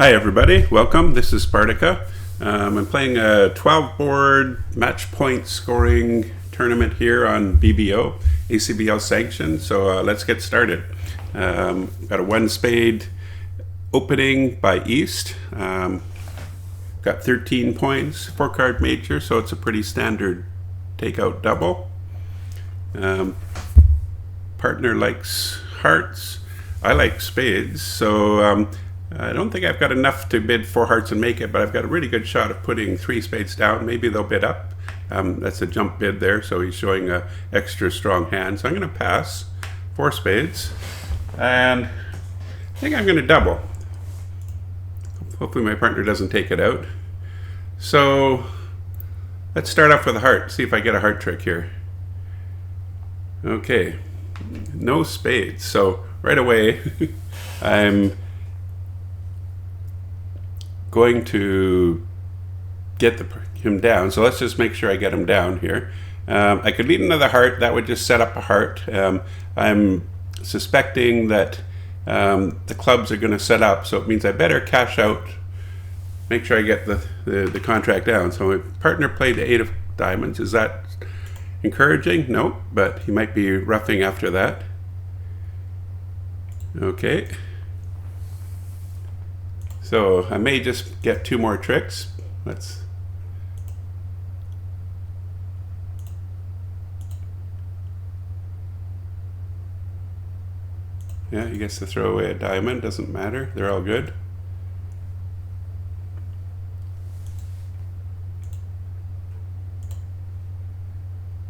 Hi everybody, welcome. This is Spartica. I'm playing a 12-board match point scoring tournament here on BBO, ACBL sanctioned. So let's get started. Got a one spade opening by East. Got 13 points, 4-card major, so it's a pretty standard takeout double. Partner likes hearts. I like spades, so I don't think I've got enough to bid 4 hearts and make it, but I've got a really good shot of putting 3 spades down. Maybe they'll bid up. That's a jump bid there, so he's showing a extra strong hand. So I'm going to pass 4 spades, and I think I'm going to double. Hopefully my partner doesn't take it out. So let's start off with a heart, see if I get a heart trick here. Okay, no spades. So right away, I'm going to get him down. So let's just make sure I get him down here. I could lead another heart. That would just set up a heart. I'm suspecting that the clubs are going to set up, so it means I better cash out, make sure I get the contract down. So my partner played the 8 of diamonds. Is that encouraging? No, but he might be roughing after that. Okay. So I may just get 2 more tricks. Yeah, he gets to throw away a diamond, doesn't matter, they're all good.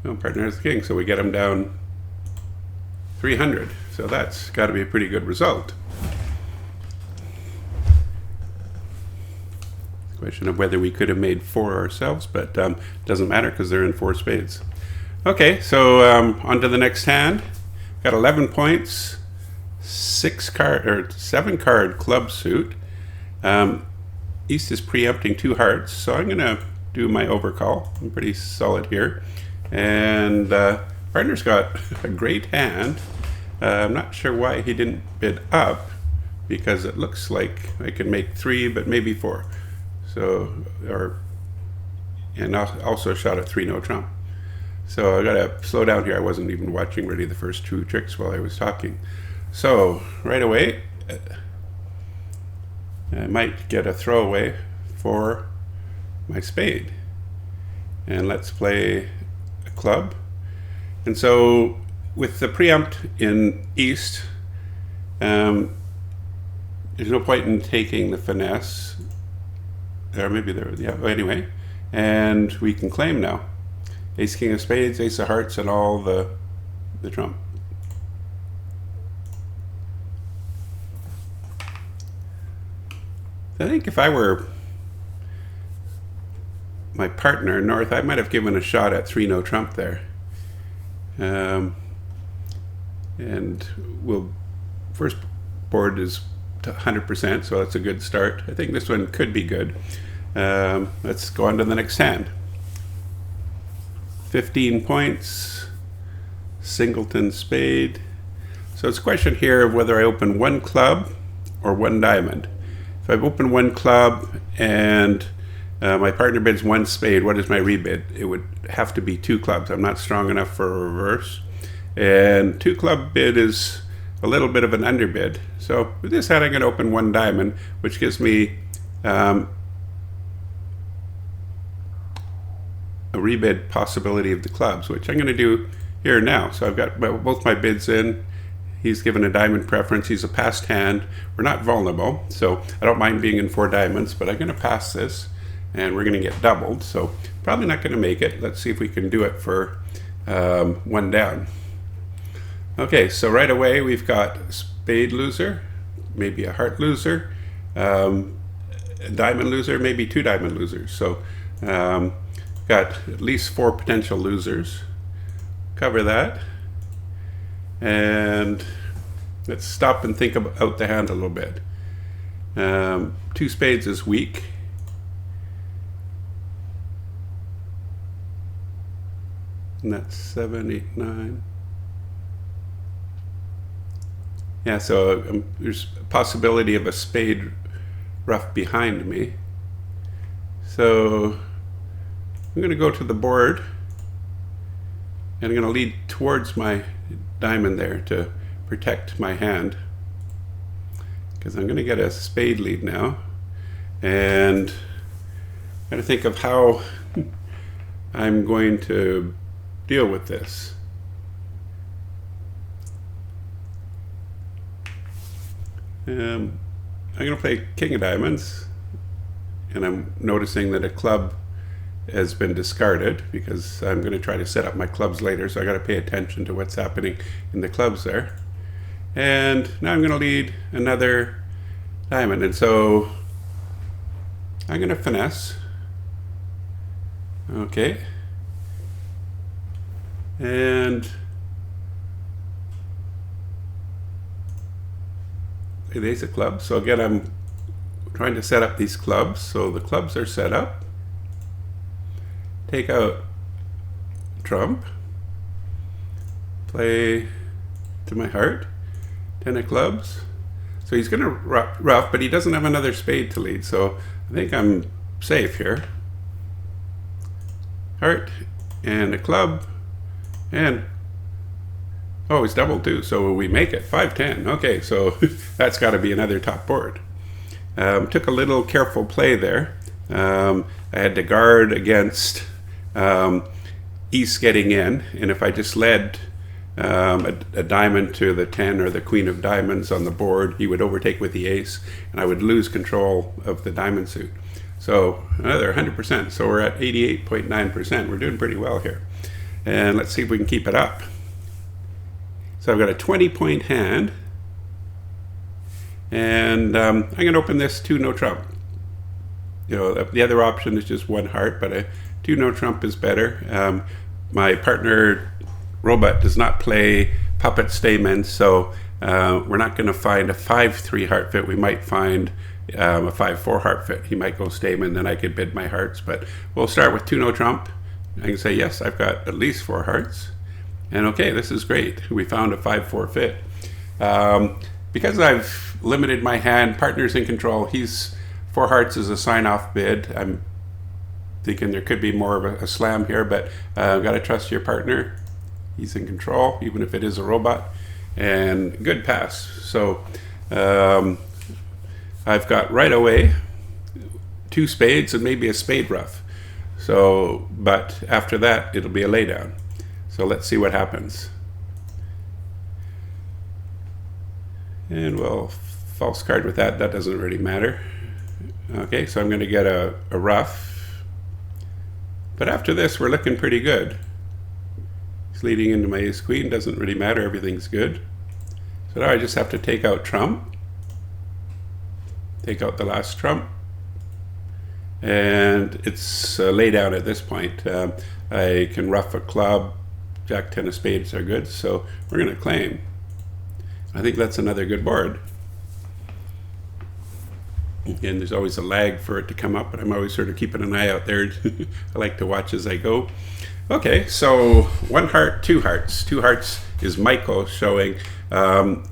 No, partner has the king, so we get him down 300. So that's got to be a pretty good result. Question of whether we could have made 4 ourselves, but doesn't matter because they're in 4 spades. Okay, so on to the next hand. Got 11 points, 7-card club suit. East is preempting 2 hearts, so I'm gonna do my overcall. I'm pretty solid here, and partner's got a great hand. I'm not sure why he didn't bid up, because it looks like I can make 3, but maybe 4. So, and also shot at 3 no trump. So I gotta slow down here. I wasn't even watching really the first 2 tricks while I was talking. So right away, I might get a throwaway for my spade. And let's play a club. And so with the preempt in East, there's no point in taking the finesse. Or maybe there, yeah, anyway. And we can claim now. Ace, king of spades, ace of hearts, and all the trump. I think if I were my partner, North, I might have given a shot at 3 no trump there. And first board is 100%, so that's a good start. I think this one could be good. Let's go on to the next hand. 15 points, singleton spade. So it's a question here of whether I open 1 club or 1 diamond. If I open 1 club and my partner bids 1 spade, what is my rebid? It would have to be 2 clubs. I'm not strong enough for a reverse. And 2 club bid is a little bit of an underbid. So with this hand, I'm going to open 1 diamond, which gives me a rebid possibility of the clubs, which I'm going to do here now. So I've got both my bids in. He's given a diamond preference. He's a passed hand. We're not vulnerable, so I don't mind being in 4 diamonds, but I'm going to pass this, and we're going to get doubled. So probably not going to make it. Let's see if we can do it for 1 down. Okay, so right away we've got a spade loser, maybe a heart loser, a diamond loser, maybe 2 diamond losers. So got at least 4 potential losers. Cover that. And let's stop and think about the hand a little bit. 2 spades is weak. And that's 7, 8, 9. Yeah, so there's a possibility of a spade rough behind me. So I'm going to go to the board, and I'm going to lead towards my diamond there to protect my hand, because I'm going to get a spade lead now, and I'm going to think of how I'm going to deal with this. I'm going to play king of diamonds, and I'm noticing that a club has been discarded because I'm going to try to set up my clubs later, so I got to pay attention to what's happening in the clubs there. And now I'm going to lead another diamond, and so I'm going to finesse. Okay. And the ace of clubs. So again, I'm trying to set up these clubs. So the clubs are set up. Take out trump. Play to my heart. 10 of clubs. So he's going to rough, but he doesn't have another spade to lead. So I think I'm safe here. Heart and a club. And oh, it's double too, so we make it 5-10. Okay, so that's got to be another top board. Took a little careful play there. I had to guard against East getting in, and if I just led a diamond to the 10 or the queen of diamonds on the board, he would overtake with the ace, and I would lose control of the diamond suit. So another 100%. So we're at 88.9%. We're doing pretty well here. And let's see if we can keep it up. So I've got a 20-point hand, and I'm going to open this 2 no trump. You know, the other option is just 1 heart, but a 2 no trump is better. My partner Robot does not play puppet Stayman, so we're not going to find a 5-3 heart fit. We might find a 5-4 heart fit. He might go Stayman, then I could bid my hearts, but we'll start with 2 no trump. I can say, yes, I've got at least 4 hearts. And okay, this is great. We found a 5-4 fit. Because I've limited my hand, partner's in control. He's 4 hearts is a sign-off bid. I'm thinking there could be more of a slam here, but I've got to trust your partner. He's in control, even if it is a robot. And good pass. So I've got right away 2 spades and maybe a spade ruff. So, but after that, it'll be a laydown. So let's see what happens. And we'll false card with that. That doesn't really matter. Okay, so I'm going to get a ruff. But after this, we're looking pretty good. He's leading into my ace queen. Doesn't really matter. Everything's good. So now I just have to take out trump. Take out the last trump. And it's lay down at this point. I can ruff a club. Jack 10 of spades are good, so we're going to claim. I think that's another good board. Again, there's always a lag for it to come up, but I'm always sort of keeping an eye out there. I like to watch as I go. Okay, so 1 heart, 2 hearts. 2 hearts is Michael showing 5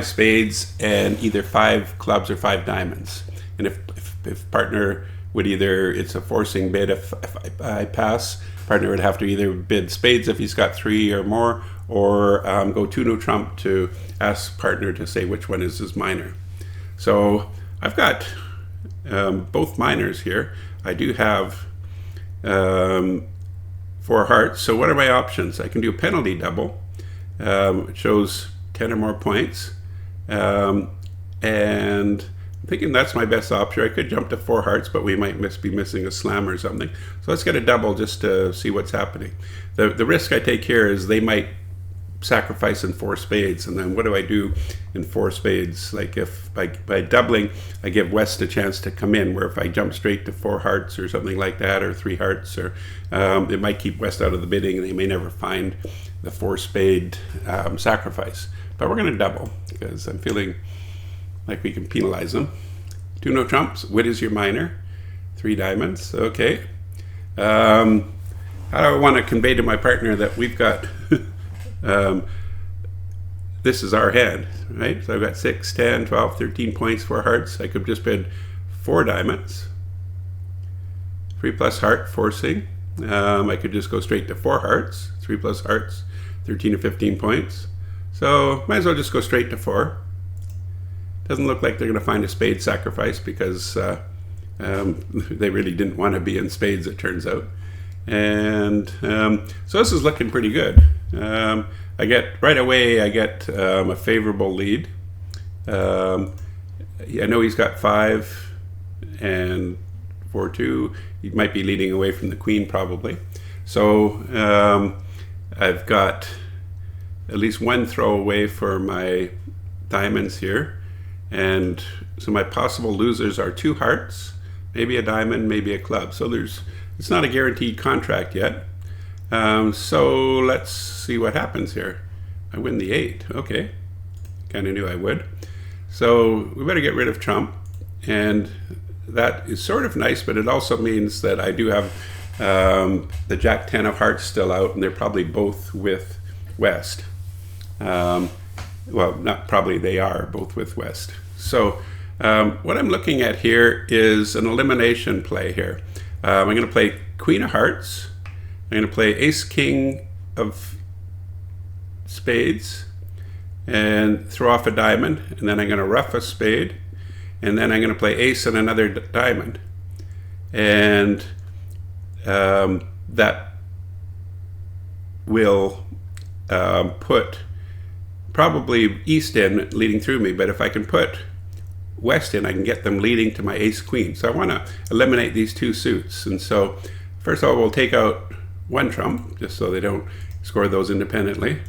spades and either 5 clubs or 5 diamonds. And if partner would either, it's a forcing bid if I pass, partner would have to either bid spades if he's got 3 or more, or go 2 no trump to ask partner to say which one is his minor. So I've got both minors here. I do have 4 hearts. So what are my options? I can do a penalty double. It shows 10 or more points. And I'm thinking that's my best option. I could jump to 4 hearts, but we might be missing a slam or something. So let's get a double just to see what's happening. The risk I take here is they might sacrifice in 4 spades, and then what do I do in 4 spades? Like if by doubling, I give West a chance to come in, where if I jump straight to 4 hearts or something like that, or 3 hearts, or it might keep West out of the bidding, and they may never find the 4 spade sacrifice. But we're going to double because I'm feeling like we can penalize them. 2 no trumps. What is your minor? 3 diamonds. Okay. How do I want to convey to my partner that we've got this is our hand, right? So I've got 6, 10, 12, 13 points, 4 hearts. I could just bid 4 diamonds. 3 plus heart, forcing. I could just go straight to 4 hearts, 3 plus hearts, 13 to 15 points. So might as well just go straight to 4. Doesn't look like they're going to find a spade sacrifice because they really didn't want to be in spades, it turns out. And so this is looking pretty good. I get a favorable lead. I know he's got 5 and 4-2. He might be leading away from the queen probably. So I've got at least one throw away for my diamonds here. And so my possible losers are 2 hearts, maybe a diamond, maybe a club. So it's not a guaranteed contract yet. So let's see what happens here. I win the 8. Okay, kind of knew I would. So we better get rid of trump, and that is sort of nice, but it also means that I do have the Jack 10 of hearts still out, and they're probably both with West. Well, not probably, they are both with West. So what I'm looking at here is an elimination play here. I'm going to play Queen of Hearts. I'm going to play Ace King of Spades and throw off a diamond, and then I'm going to ruff a spade, and then I'm going to play Ace and another diamond. And that will put probably East in leading through me, but if I can put West in, I can get them leading to my Ace Queen. So I want to eliminate these 2 suits. And so first of all, we'll take out 1 trump just so they don't score those independently.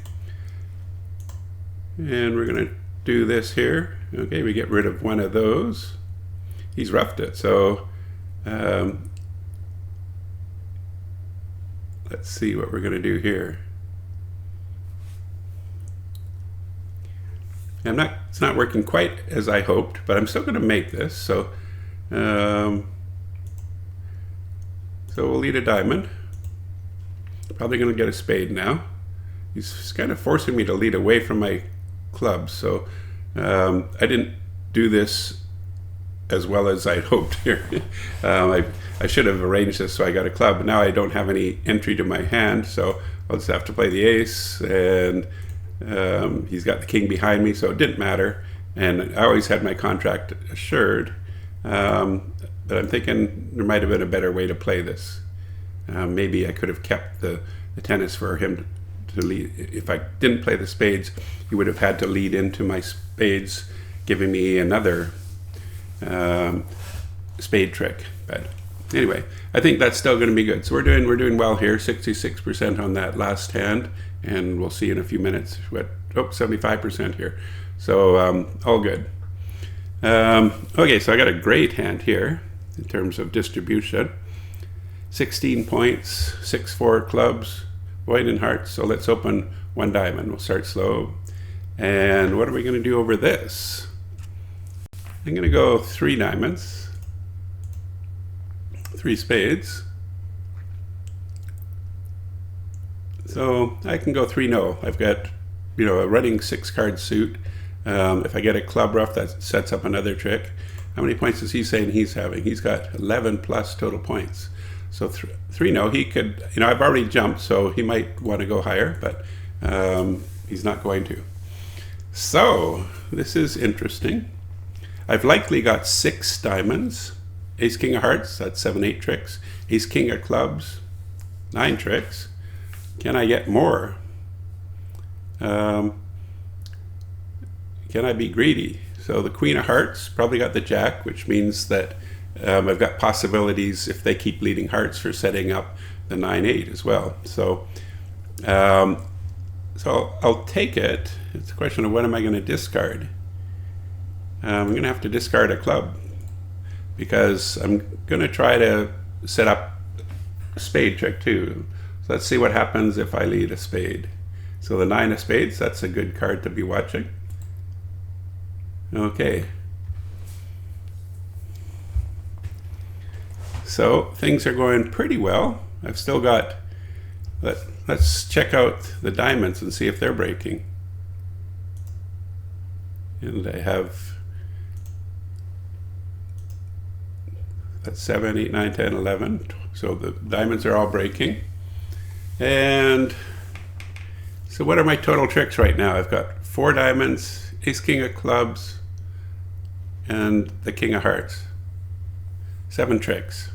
And we're going to do this here. Okay, we get rid of one of those. He's roughed it. So let's see what we're going to do here. It's not working quite as I hoped, but I'm still going to make this. So so we'll lead a diamond. Probably going to get a spade now. He's kind of forcing me to lead away from my clubs. So I didn't do this as well as I'd hoped here. I should have arranged this so I got a club, but now I don't have any entry to my hand, so I'll just have to play the ace, and he's got the king behind me, so it didn't matter. And I always had my contract assured, but I'm thinking there might have been a better way to play this. Maybe I could have kept the tennis for him to lead. If I didn't play the spades, he would have had to lead into my spades, giving me another spade trick. But anyway, I think that's still going to be good. So we're doing well here, 66% on that last hand, and we'll see in a few minutes what 75% here. So all good. Okay, so I got a great hand here in terms of distribution. 16 points, 6-4 clubs, white and hearts. So let's open 1 diamond. We'll start slow. And what are we going to do over this? I'm going to go 3 diamonds, 3 spades. So I can go 3-no. I've got, a running 6-card suit. If I get a club ruff, that sets up another trick. How many points is he saying he's having? He's got 11 plus total points. So 3-no, he could, I've already jumped, so he might want to go higher, but he's not going to. So this is interesting. I've likely got 6 diamonds, Ace King of Hearts, that's 7-8 tricks, Ace King of Clubs, 9 tricks. Can I get more? Can I be greedy? So the Queen of Hearts probably got the Jack, which means that I've got possibilities if they keep leading hearts for setting up the 9-8 as well. So so I'll take it. It's a question of what am I going to discard? I'm going to have to discard a club because I'm going to try to set up a spade trick too. So let's see what happens if I lead a spade. So the 9 of spades, that's a good card to be watching. Okay. So things are going pretty well. I've still got, let's check out the diamonds and see if they're breaking. And I have that's 7, 8, 9, 10, 11. So the diamonds are all breaking. And so what are my total tricks right now? I've got 4 diamonds, ace, king of clubs, and the king of hearts. 7 tricks.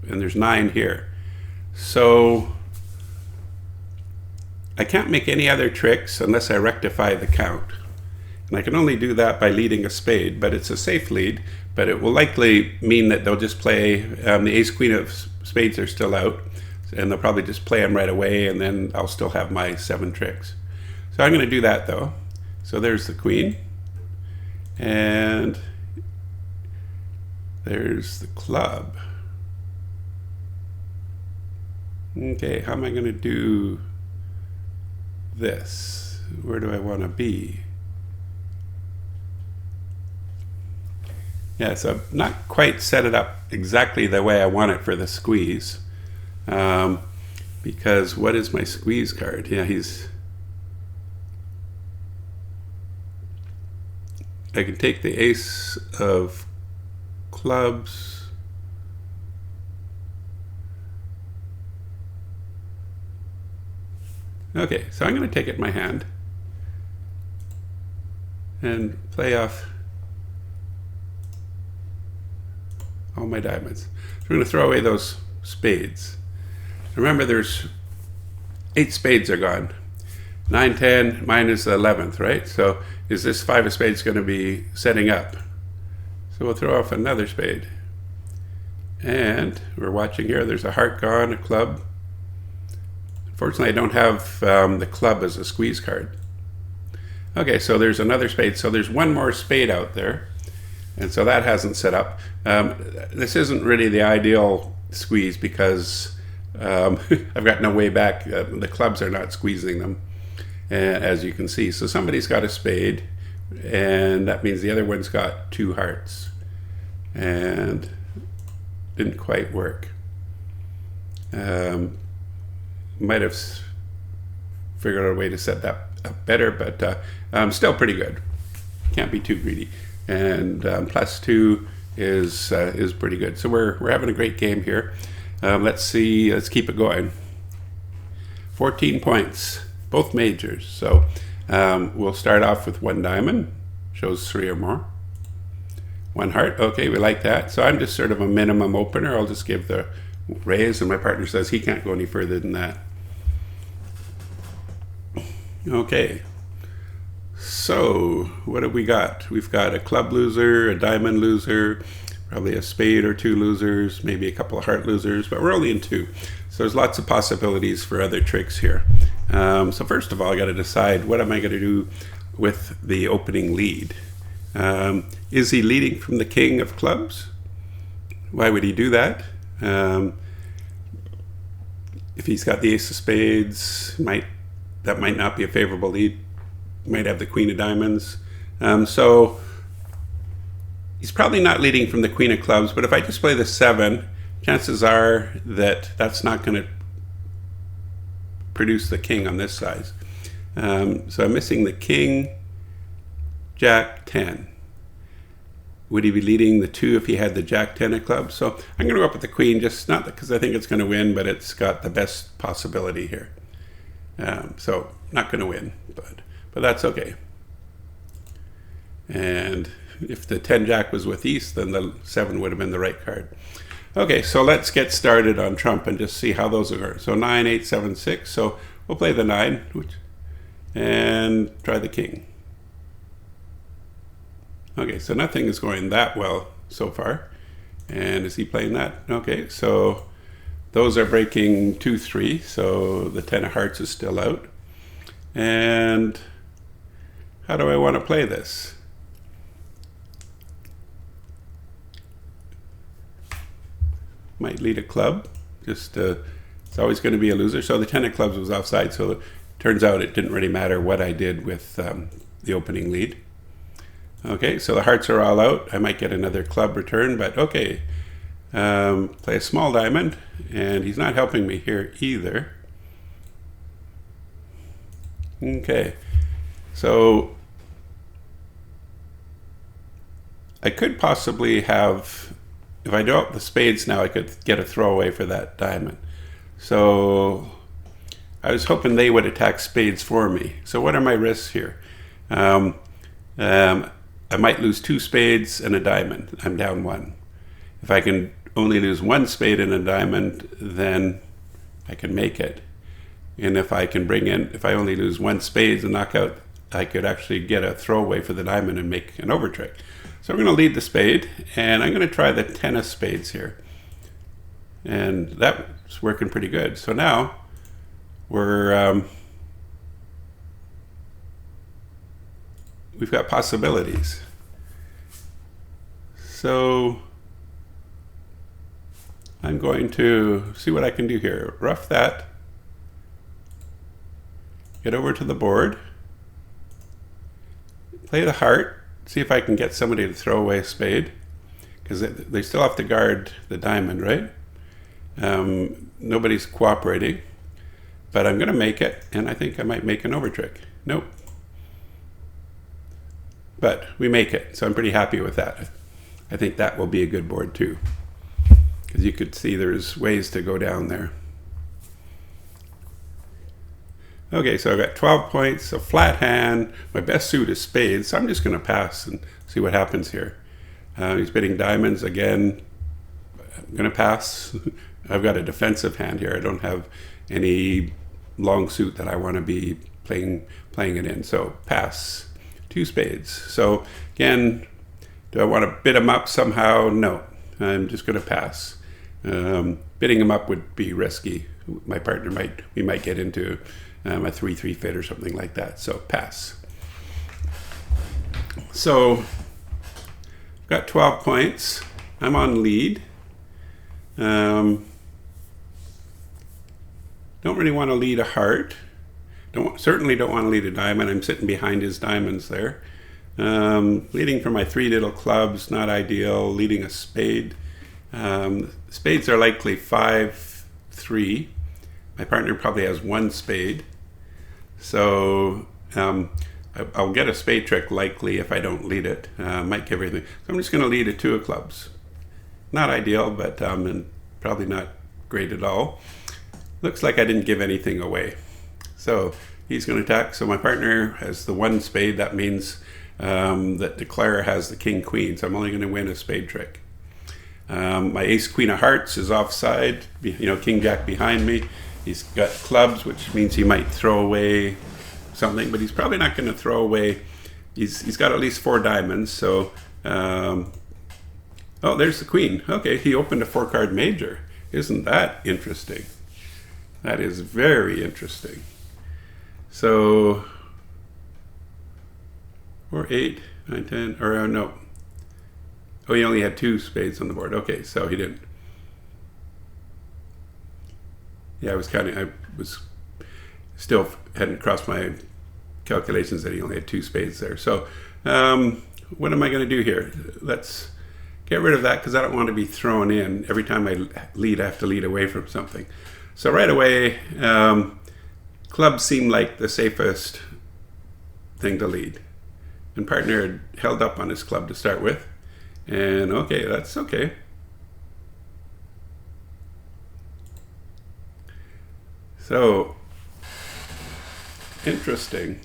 And there's 9 here. So I can't make any other tricks unless I rectify the count. And I can only do that by leading a spade, but it's a safe lead, but it will likely mean that they'll just play, the ace, queen of spades are still out, and they'll probably just play them right away, and then I'll still have my 7 tricks. So I'm going to do that though. So there's the queen, and there's the club. Okay, how am I going to do this? Where do I want to be? Yeah, so I've not quite set it up exactly the way I want it for the squeeze. Because what is my squeeze card? Yeah, I can take the ace of clubs. Okay, so I'm going to take it in my hand and play off all my diamonds. So we're going to throw away those spades. Remember, there's 8 spades are gone. 9, 10, mine is the 11th, right? So is this 5 of spades going to be setting up? So we'll throw off another spade. And we're watching here, there's a heart gone, a club. Unfortunately, I don't have the club as a squeeze card. Okay, so there's another spade. So there's one more spade out there. And so that hasn't set up. This isn't really the ideal squeeze because I've got no way back. The clubs are not squeezing them, as you can see. So somebody's got a spade, and that means the other one's got 2 hearts. And didn't quite work. Might have figured out a way to set that up better, but still pretty good. Can't be too greedy. And +2 is pretty good. So we're having a great game here. Let's keep it going. 14 points, both majors. So we'll start off with 1 diamond, shows 3 or more. 1 heart, okay, we like that. So I'm just sort of a minimum opener. I'll just give the raise, and my partner says he can't go any further than that. Okay, so what have we got? We've got a club loser, a diamond loser, probably a spade or 2 losers, maybe a couple of heart losers, but we're only in 2. So there's lots of possibilities for other tricks here. So first of all, I got to decide, what am I going to do with the opening lead? Is he leading from the king of clubs? Why would he do that? If he's got the ace of spades, that might not be a favorable lead. Might have the queen of diamonds. So he's probably not leading from the queen of clubs, but if I just play the 7, chances are that that's not going to produce the king on this side. So I'm missing the king, jack 10. Would he be leading the 2 if he had the jack 10 of clubs? So I'm going to go up with the queen, just not because I think it's going to win, but it's got the best possibility here. So not going to win, but that's okay. And if the 10 jack was with East, then the 7 would have been the right card. Okay, so let's get started on trump and just see how those are going. So 9, 8, 7, 6. So we'll play the 9 and try the king. Okay, so nothing is going that well so far. And is he playing that? Okay, so those are breaking 2, 3. So the 10 of hearts is still out. And how do I want to play this? Might lead a club. Just it's always going to be a loser. So the 10 of clubs was offside. So it turns out it didn't really matter what I did with the opening lead. Okay, so the hearts are all out. I might get another club return, but okay. Play a small diamond, and he's not helping me here either. Okay, so I could possibly have, if I do up the spades now, I could get a throwaway for that diamond. So I was hoping they would attack spades for me. So what are my risks here? I might lose 2 spades and a diamond. I'm down 1. If I can only lose 1 spade and a diamond, then I can make it. And if I can bring in, if I only lose 1 spade and knock out, I could actually get a throwaway for the diamond and make an overtrick. So I'm going to lead the spade, and I'm going to try the 10 of spades here. And that's working pretty good. So now we've got possibilities. So I'm going to see what I can do here. Rough that. Get over to the board. Play the heart. See if I can get somebody to throw away a spade. Because they still have to guard the diamond, right? Nobody's cooperating. But I'm going to make it, and I think I might make an overtrick. Nope. But we make it, so I'm pretty happy with that. I think that will be a good board too. Because you could see there's ways to go down there. Okay, so I've got 12 points, a flat hand. My best suit is spades, so I'm just going to pass and see what happens here. He's bidding diamonds again. I'm going to pass. I've got a defensive hand here. I don't have any long suit that I want to be playing it in, so pass. 2 spades. So again, do I want to bid him up somehow? No, I'm just going to pass. Bidding him up would be risky. My partner we might get into a 3-3 fit or something like that. So pass. So I've got 12 points. I'm on lead. Don't really want to lead a heart. Certainly don't want to lead a diamond. I'm sitting behind his diamonds there. Leading for my 3 little clubs, not ideal. Leading a spade. Spades are likely 5-3. My partner probably has 1 spade. So I'll get a spade trick likely if I don't lead it. Might give everything. So I'm just going to lead a 2 of clubs. Not ideal, but and probably not great at all. Looks like I didn't give anything away. So he's going to attack. So my partner has the 1 spade. That means that Declare has the king queen. So I'm only going to win a spade trick. My ace queen of hearts is offside. King jack behind me. He's got clubs, which means he might throw away something, but he's probably not going to throw away. He's got at least 4 diamonds. So oh, there's the queen. Okay, he opened a 4-card major. Isn't that interesting? That is very interesting. So 4, 8, 9, 10, or no. Oh, he only had 2 spades on the board. Okay, so he didn't. Yeah, I was still hadn't crossed my calculations that he only had 2 spades there. So what am I going to do here? Let's get rid of that because I don't want to be thrown in. Every time I lead, I have to lead away from something. So right away, clubs seem like the safest thing to lead. And partner had held up on his club to start with. And okay, that's okay. So, interesting.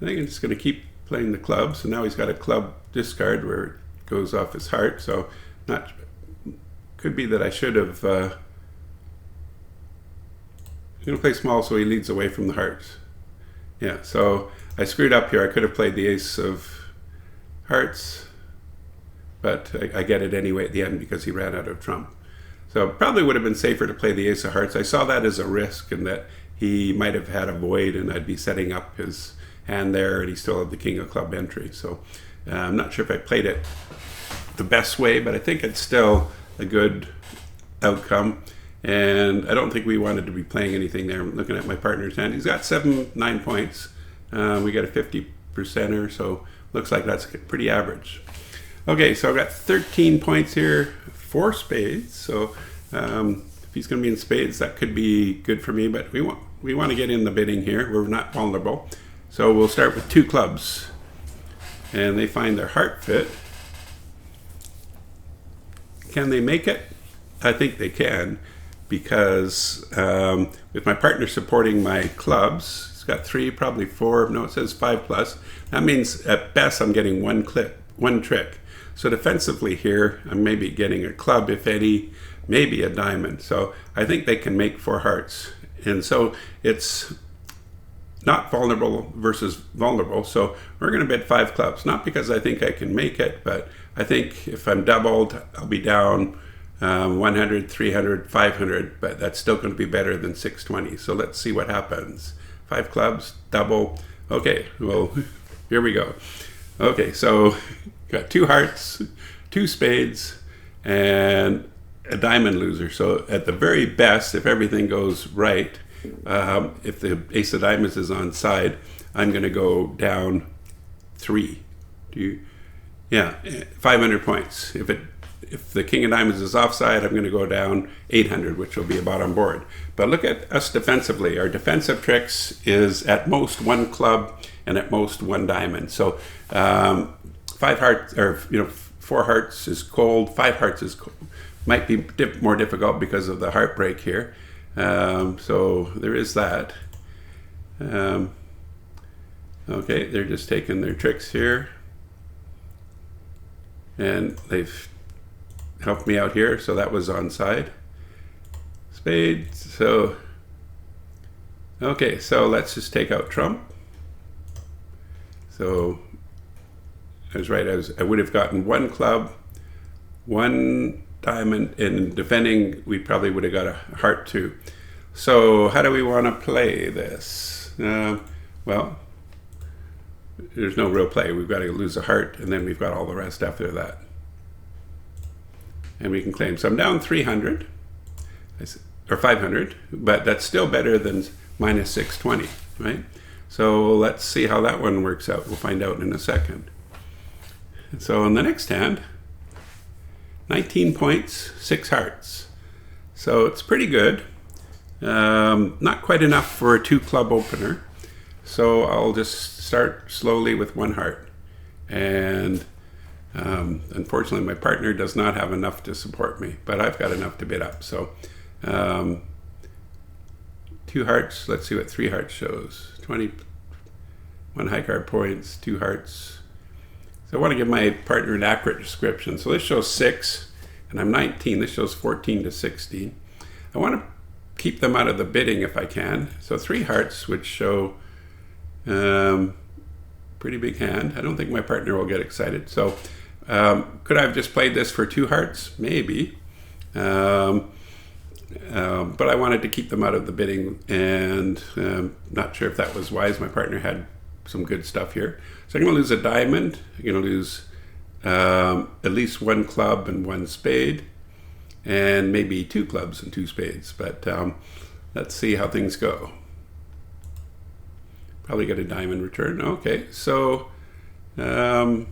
I think I'm just going to keep playing the club. So now he's got a club discard where it goes off his heart. So could be that I should have I'm going to play small so he leads away from the hearts. Yeah, so I screwed up here. I could have played the ace of hearts, but I get it anyway at the end because he ran out of trump. So probably would have been safer to play the ace of hearts. I saw that as a risk and that he might have had a void and I'd be setting up his hand there and he still had the king of club entry. So I'm not sure if I played it the best way, but I think it's still a good outcome. And I don't think we wanted to be playing anything there. I'm looking at my partner's hand. He's got 9 points. We got a 50%er, so looks like that's pretty average. Okay, so I've got 13 points here, 4 spades. So if he's going to be in spades, that could be good for me. But we we want to get in the bidding here. We're not vulnerable. So we'll start with 2 clubs. And they find their heart fit. Can they make it? I think they can, because with my partner supporting my clubs, it's got 3, probably 4, no, it says 5 plus. That means at best I'm getting one trick. So defensively here, I'm maybe getting a club, if any, maybe a diamond. So I think they can make 4 hearts. And so it's not vulnerable versus vulnerable. So we're going to bid 5 clubs, not because I think I can make it, but I think if I'm doubled, I'll be down 100, 300, 500, but that's still going to be better than 620. So let's see what happens. 5 clubs, double. Okay, well, here we go. Okay, so got 2 hearts, 2 spades, and a diamond loser. So at the very best, if everything goes right, if the ace of diamonds is on side, I'm going to go down 3. 500 points. If the king of diamonds is offside, I'm going to go down 800, which will be about on board. But look at us defensively. Our defensive tricks is at most 1 club and at most 1 diamond. So 5 hearts, or 4 hearts is cold. 5 hearts is cold. Might be more difficult because of the heartbreak here. So there is that. Okay, they're just taking their tricks here. And they've helped me out here, so that was onside. Spade, so... Okay, so let's just take out trump. So, I was right, I would have gotten 1 club, 1 diamond, and defending, we probably would have got a heart too. So, how do we want to play this? Well, there's no real play. We've got to lose a heart, and then we've got all the rest after that. And we can claim. So I'm down 300, or 500, but that's still better than minus 620, right? So let's see how that one works out. We'll find out in a second. So in the next hand, 19 points, 6 hearts. So it's pretty good. Not quite enough for a 2 club opener. So I'll just start slowly with 1 heart. And unfortunately, my partner does not have enough to support me, but I've got enough to bid up. So 2 hearts. Let's see what 3 hearts shows. 20, 1 high card points, 2 hearts. So I want to give my partner an accurate description. So this shows 6, and I'm 19. This shows 14 to 16. I want to keep them out of the bidding if I can. So 3 hearts would show pretty big hand. I don't think my partner will get excited. So could I have just played this for 2 hearts? Maybe. But I wanted to keep them out of the bidding, and not sure if that was wise. My partner had some good stuff here. So I'm going to lose a diamond. I'm going to lose at least 1 club and 1 spade, and maybe 2 clubs and 2 spades. But let's see how things go. Probably get a diamond return. Okay, so I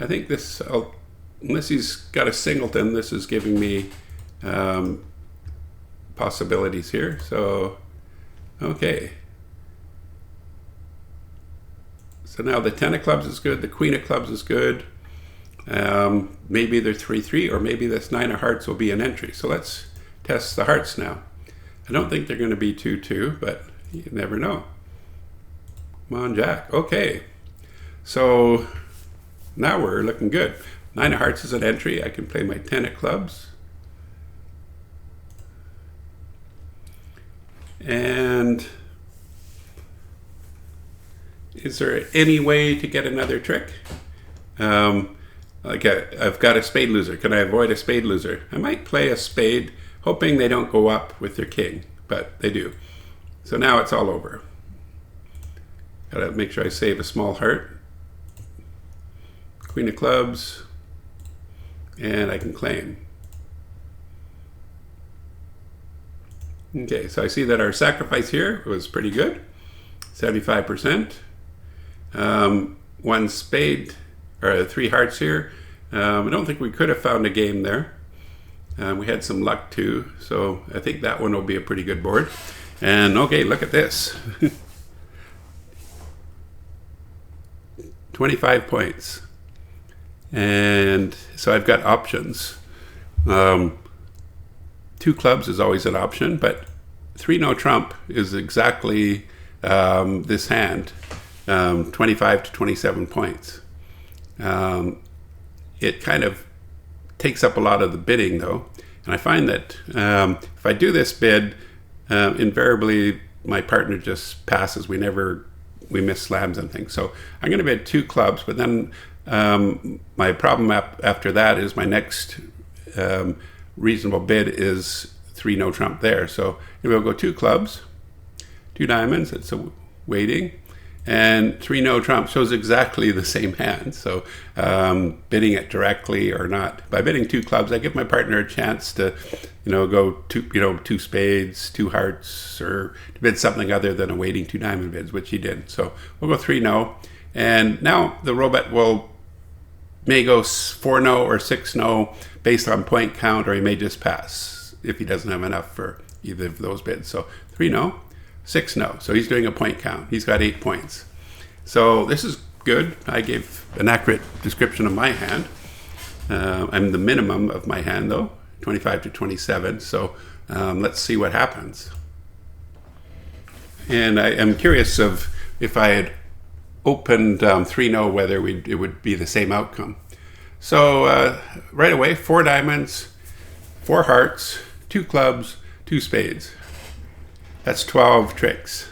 think this, unless he's got a singleton, this is giving me possibilities here. So, okay. So now the 10 of clubs is good, the queen of clubs is good. Maybe they're 3-3, or maybe this 9 of hearts will be an entry. So let's test the hearts now. I don't think they're going to be 2-2, but you never know. Come on, Jack. Okay. So now we're looking good. 9 of hearts is an entry. I can play my 10 of clubs. And is there any way to get another trick? Like I've got a spade loser. Can I avoid a spade loser? I might play a spade, hoping they don't go up with their king, but they do. So now it's all over. Gotta make sure I save a small heart. Queen of clubs, and I can claim. Okay, so I see that our sacrifice here was pretty good, 75%. 1 spade, or 3 hearts here. I don't think we could have found a game there. We had some luck too, so I think that one will be a pretty good board. And okay, look at this. 25 points. And so I've got options. 2 clubs is always an option, but 3 no trump is exactly this hand, 25 to 27 points. It kind of takes up a lot of the bidding, though. And I find that if I do this bid, invariably my partner just passes. We miss slams and things. So I'm going to bid 2 clubs, but then my problem after that is my next reasonable bid is 3 no trump there. So we'll go 2 clubs, 2 diamonds. It's a waiting. And 3 no trump shows exactly the same hand. So bidding it directly or not. By bidding 2 clubs, I give my partner a chance to, go 2 spades, 2 hearts, or to bid something other than a waiting 2 diamond bids, which he did. So we'll go 3 no. And now the robot may go 4 no or 6 no based on point count, or he may just pass if he doesn't have enough for either of those bids. So 3 no. 6 no. So he's doing a point count. He's got 8 points. So this is good. I gave an accurate description of my hand. I'm the minimum of my hand, though, 25 to 27. So let's see what happens. And I am curious of if I had opened 3 no, whether it would be the same outcome. So right away, 4 diamonds, 4 hearts, 2 clubs, 2 spades. That's 12 tricks.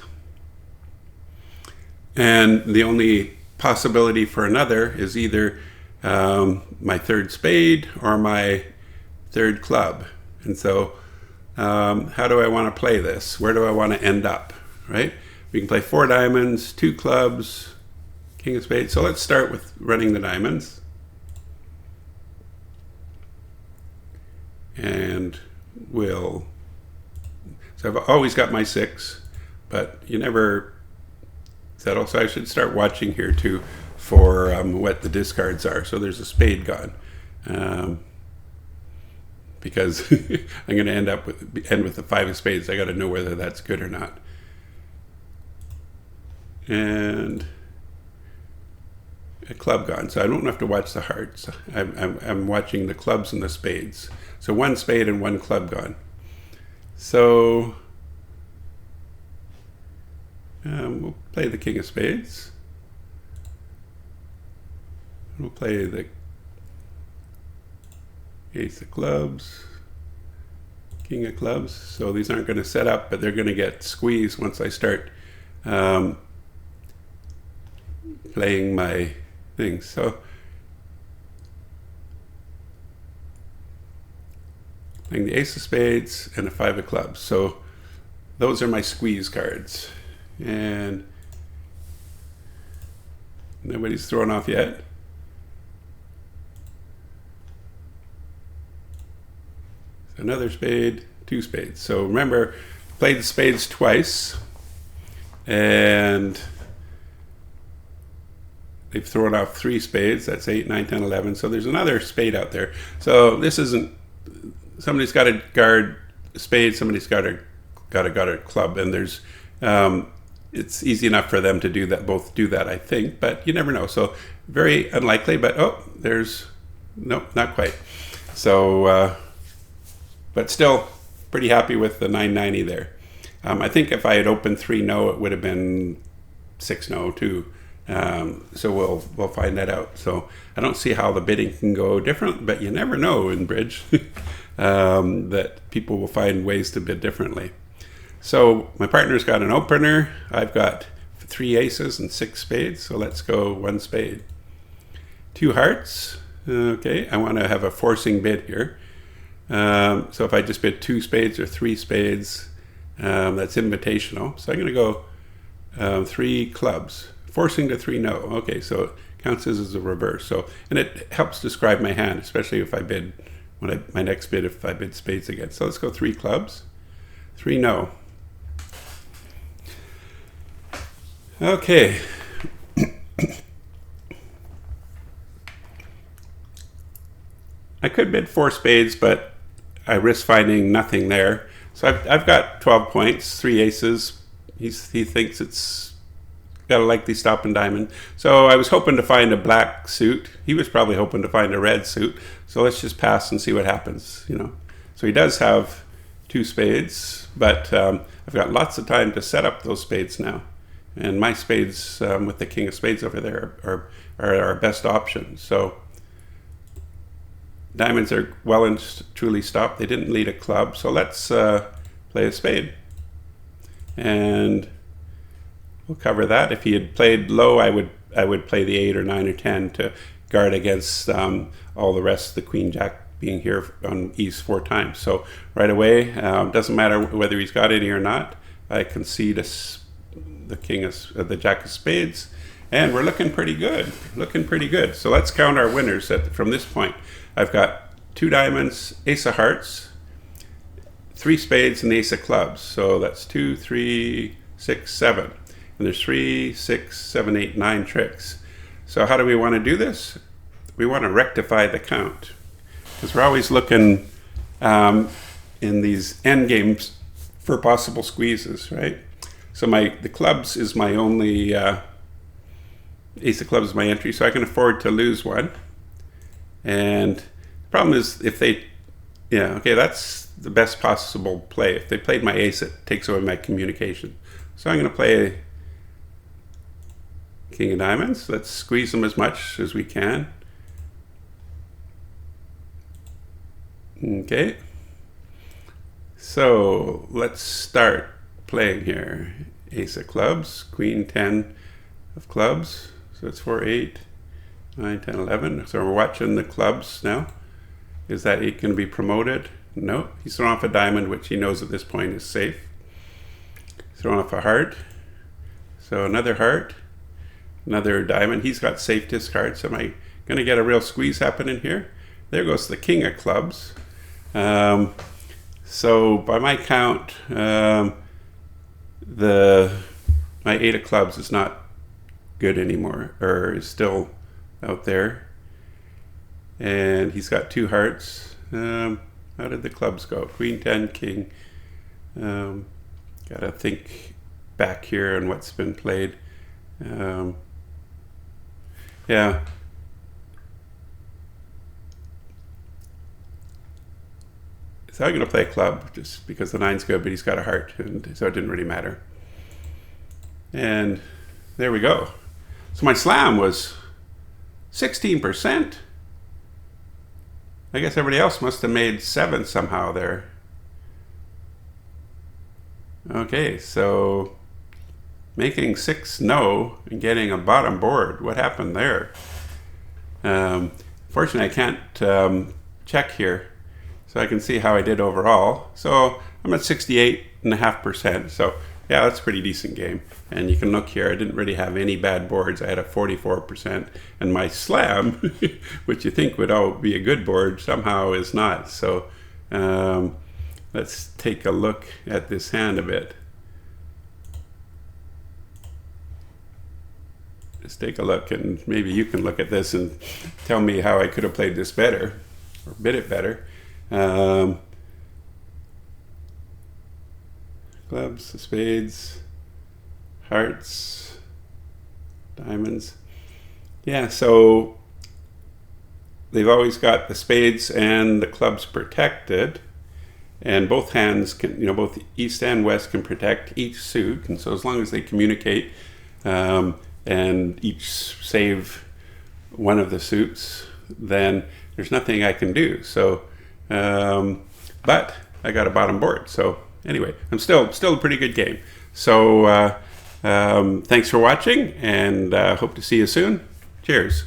And the only possibility for another is either my 3rd spade or my 3rd club. And so how do I want to play this? Where do I want to end up, right? We can play 4 diamonds, 2 clubs, king of spades. So let's start with running the diamonds. And we'll... So I've always got my 6, but you never settle. So I should start watching here too for what the discards are. So there's a spade gone, because I'm going to end with the 5 of spades. I got to know whether that's good or not. And a club gone. So I don't have to watch the hearts. I'm watching the clubs and the spades. So 1 spade and 1 club gone. So we'll play the king of spades. We'll play the ace of clubs, king of clubs. So these aren't going to set up, but they're going to get squeezed once I start playing my things. So playing the ace of spades and a 5 of clubs. So those are my squeeze cards. And nobody's thrown off yet. Another spade, 2 spades. So remember, played the spades twice, and they've thrown off 3 spades. That's 8, 9, 10, 11. So there's another spade out there. So this isn't... Somebody's got to guard a spade, somebody's got to guard a club, and there's it's easy enough for them to do that, both do that, I think, but you never know. So very unlikely, but nope, not quite. So but still pretty happy with the 990 there. I think if I had opened 3 no, it would have been 6 no too. So we'll find that out. So I don't see how the bidding can go different, but you never know in bridge. That people will find ways to bid differently. So my partner's got an opener. I've got 3 aces and 6 spades. So let's go 1 spade. 2 hearts. Okay, I want to have a forcing bid here. So if I just bid 2 spades or 3 spades, that's invitational. So I'm going to go 3 clubs. Forcing to 3 no. Okay, so it counts as a reverse. So, and it helps describe my hand, especially if I bid my next bid, if I bid spades again. So let's go 3 clubs, 3 no. Okay. I could bid 4 spades, but I risk finding nothing there. So I've got 12 points, 3 aces. He thinks it's got a likely stop in diamond. So I was hoping to find a black suit. He was probably hoping to find a red suit. So let's just pass and see what happens, you know. So he does have 2 spades, but I've got lots of time to set up those spades now. And my spades with the king of spades over there are our best option. So diamonds are well and truly stopped. They didn't lead a club, so let's play a spade. And we'll cover that. If he had played low, I would play the 8 or 9 or 10 to guard against all the rest of the queen jack being here on ease 4 times. So right away, doesn't matter whether he's got any or not. I concede the jack of spades, and we're looking pretty good. Looking pretty good. So let's count our winners from this point. I've got 2 diamonds, ace of hearts, 3 spades, and the ace of clubs. So that's 2, 3, 6, 7. And there's 3, 6, 7, 8, 9 tricks. So how do we want to do this? We want to rectify the count, because we're always looking in these end games for possible squeezes, right? So the clubs is my only, ace of clubs is my entry, so I can afford to lose one. And the problem is if they, okay, that's the best possible play. If they played my ace, it takes away my communication. So I'm going to play king of diamonds. Let's squeeze them as much as we can. Okay. So let's start playing here. Ace of clubs, queen 10 of clubs. So it's 4, 8, 9, 10, 11. So we're watching the clubs now. Is that 8 going to be promoted? No. He's thrown off a diamond, which he knows at this point is safe. Thrown off a heart. So another heart. Another diamond. He's got safe discards. So am I going to get a real squeeze happening here? There goes the king of clubs. So by my count, my 8 of clubs is not good anymore, or is still out there. And he's got 2 hearts. How did the clubs go? Queen 10, king. Gotta think back here on what's been played. Yeah. So I'm going to play a club just because the 9's good, but he's got a heart, and so it didn't really matter. And there we go. So my slam was 16%. I guess everybody else must have made 7 somehow there. Okay, so making 6 no and getting a bottom board. What happened there? Fortunately, I can't check here, so I can see how I did overall. So I'm at 68.5%. So yeah, that's a pretty decent game. And you can look here, I didn't really have any bad boards. I had a 44%. And my slam, which you think would all be a good board, somehow is not. So let's take a look at this hand a bit. Just take a look, and maybe you can look at this and tell me how I could have played this better, or bid it better. Clubs, spades, hearts, diamonds. Yeah, so they've always got the spades and the clubs protected, and both hands can, both east and west can protect each suit. And so as long as they communicate and each save one of the suits, then there's nothing I can do. So, but I got a bottom board. So anyway, I'm still a pretty good game. So thanks for watching, and hope to see you soon. Cheers.